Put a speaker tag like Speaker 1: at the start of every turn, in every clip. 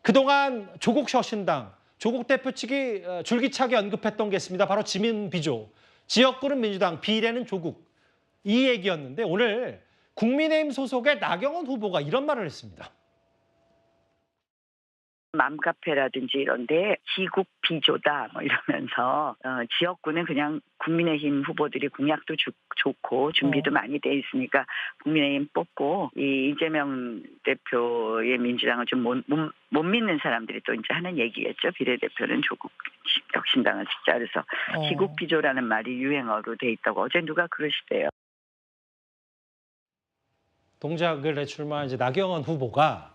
Speaker 1: 그동안 조국 혁신당, 조국 대표 측이 줄기차게 언급했던 게 있습니다. 바로 지민 비조. 지역구는 민주당, 비례는 조국. 이 얘기였는데 오늘 국민의힘 소속의 나경원 후보가 이런 말을 했습니다.
Speaker 2: 맘카페라든지 이런데 지국 비조다 뭐 이러면서 지역구는 그냥 국민의힘 후보들이 공약도 좋고 준비도 많이 돼 있으니까 국민의힘 뽑고 이 이재명 대표의 민주당을 좀 못 믿는 사람들이 또 이제 하는 얘기겠죠. 비례대표는 조국 혁신당을 진짜 그래서 지국 비조라는 말이 유행어로 돼 있다고 어제 누가 그러시대요.
Speaker 1: 동작을에 출마한 이제 나경원 후보가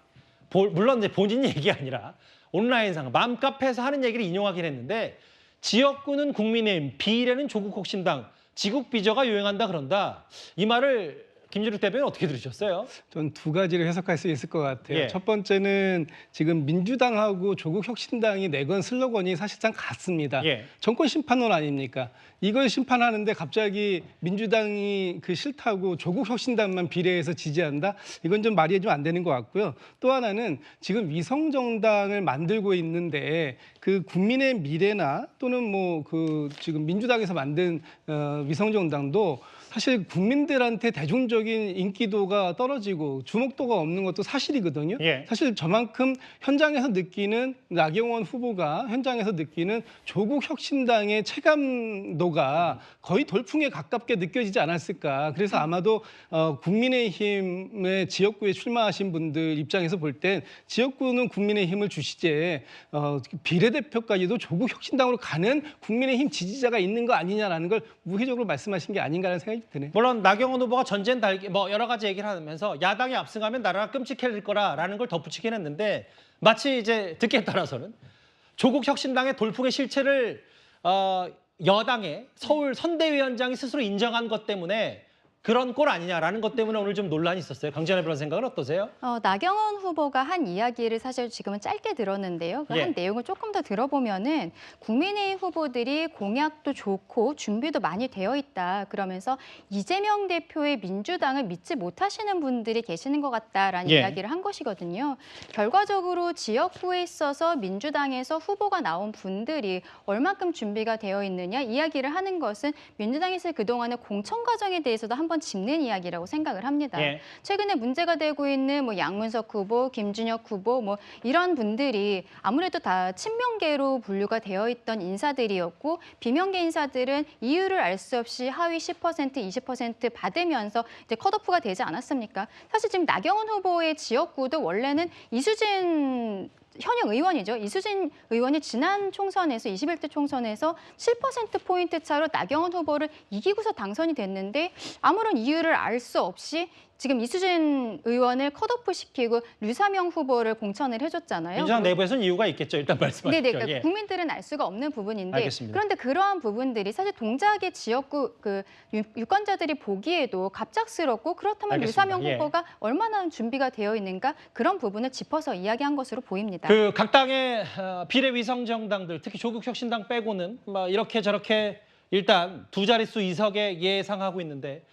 Speaker 1: 물론 이제 본인 얘기 아니라 온라인상 맘카페에서 하는 얘기를 인용하긴 했는데 지역구는 국민의힘, 비례는 조국 혁신당, 지국 비조가 유행한다 그런다. 이 말을 김준욱 대표는 어떻게 들으셨어요?
Speaker 3: 전 두 가지로 해석할 수 있을 것 같아요.
Speaker 1: 예.
Speaker 3: 첫 번째는 지금 민주당하고 조국 혁신당이 내건 슬로건이 사실상 같습니다.
Speaker 1: 예.
Speaker 3: 정권 심판론 아닙니까? 이걸 심판하는데 갑자기 민주당이 그 싫다고 조국 혁신당만 비례해서 지지한다? 이건 좀 말이 좀 안 되는 것 같고요. 또 하나는 지금 위성 정당을 만들고 있는데 그 국민의 미래나 또는 뭐 그 지금 민주당에서 만든 위성 정당도 사실 국민들한테 대중적인 인기도가 떨어지고 주목도가 없는 것도 사실이거든요.
Speaker 1: 예.
Speaker 3: 사실 저만큼 현장에서 느끼는 나경원 후보가 현장에서 느끼는 조국 혁신당의 체감도가 거의 돌풍에 가깝게 느껴지지 않았을까. 그래서 아마도 국민의힘의 지역구에 출마하신 분들 입장에서 볼 땐 지역구는 국민의힘을 주시되 비례대표까지도 조국 혁신당으로 가는 국민의힘 지지자가 있는 거 아니냐라는 걸 무의적으로 말씀하신 게 아닌가라는 생각이 드네요.
Speaker 1: 물론 나경원 후보가 전쟁 달기 뭐 여러 가지 얘기를 하면서 야당이 압승하면 나라가 끔찍해질 거라라는 걸 덧붙이긴 했는데 마치 이제 듣기에 따라서는 조국 혁신당의 돌풍의 실체를 여당의 서울 선대위원장이 스스로 인정한 것 때문에 그런 꼴 아니냐라는 것 때문에 오늘 좀 논란이 있었어요. 강지연 변호사 생각은 어떠세요?
Speaker 4: 나경원 후보가 한 이야기를 사실 지금은 짧게 들었는데요. 그 한 내용을 조금 더 들어보면은 국민의힘 후보들이 공약도 좋고 준비도 많이 되어 있다. 그러면서 이재명 대표의 민주당을 믿지 못하시는 분들이 계시는 것 같다라는 이야기를 한 것이거든요. 결과적으로 지역구에 있어서 민주당에서 후보가 나온 분들이 얼만큼 준비가 되어 있느냐 이야기를 하는 것은 민주당에서 그동안의 공천 과정에 대해서도 한번 짚는 이야기라고 생각을 합니다. 최근에 문제가 되고 있는 뭐 양문석 후보, 김준혁 후보 뭐 이런 분들이 아무래도 다 친명계로 분류가 되어 있던 인사들이었고 비명계 인사들은 이유를 알 수 없이 하위 10%, 20% 받으면서 이제 컷오프가 되지 않았습니까? 사실 지금 나경원 후보의 지역구도 원래는 이수진 현역 의원이죠. 이수진 의원이 지난 총선에서 21대 총선에서 7%포인트 차로 나경원 후보를 이기고서 당선이 됐는데 아무런 이유를 알 수 없이 지금 이수진 의원을 컷오프 시키고 류사명 후보를 공천을 해줬잖아요.
Speaker 1: 민주당 내부에서는 이유가 있겠죠. 일단 말씀하시죠.
Speaker 4: 네네. 그러니까 국민들은 알 수가 없는 부분인데
Speaker 1: 알겠습니다.
Speaker 4: 그런데 그러한 부분들이 사실 동작의 지역구 그 유권자들이 보기에도 갑작스럽고 그렇다면
Speaker 1: 알겠습니다.
Speaker 4: 류사명 후보가 얼마나 준비가 되어 있는가 그런 부분을 짚어서 이야기한 것으로 보입니다.
Speaker 1: 그 각 당의 비례 위성 정당들 특히 조국 혁신당 빼고는 막 이렇게 저렇게 일단 두 자릿수 이석에 예상하고 있는데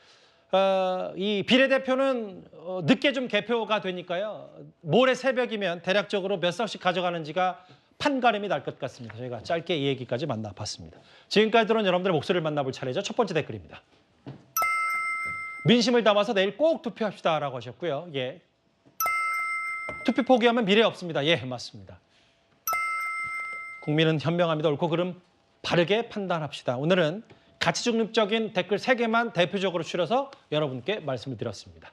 Speaker 1: 이 비례대표는 늦게 좀 개표가 되니까요. 모레 새벽이면 대략적으로 몇 석씩 가져가는지가 판가름이 날 것 같습니다. 저희가 짧게 이 얘기까지 만나봤습니다. 지금까지 들은 여러분들의 목소리를 만나볼 차례죠. 첫 번째 댓글입니다. 민심을 담아서 내일 꼭 투표합시다라고 하셨고요. 예. 투표 포기하면 미래 없습니다. 예, 맞습니다. 국민은 현명합니다. 옳고 그름 바르게 판단합시다. 오늘은 가치 중립적인 댓글 3개만 대표적으로 추려서 여러분께 말씀을 드렸습니다.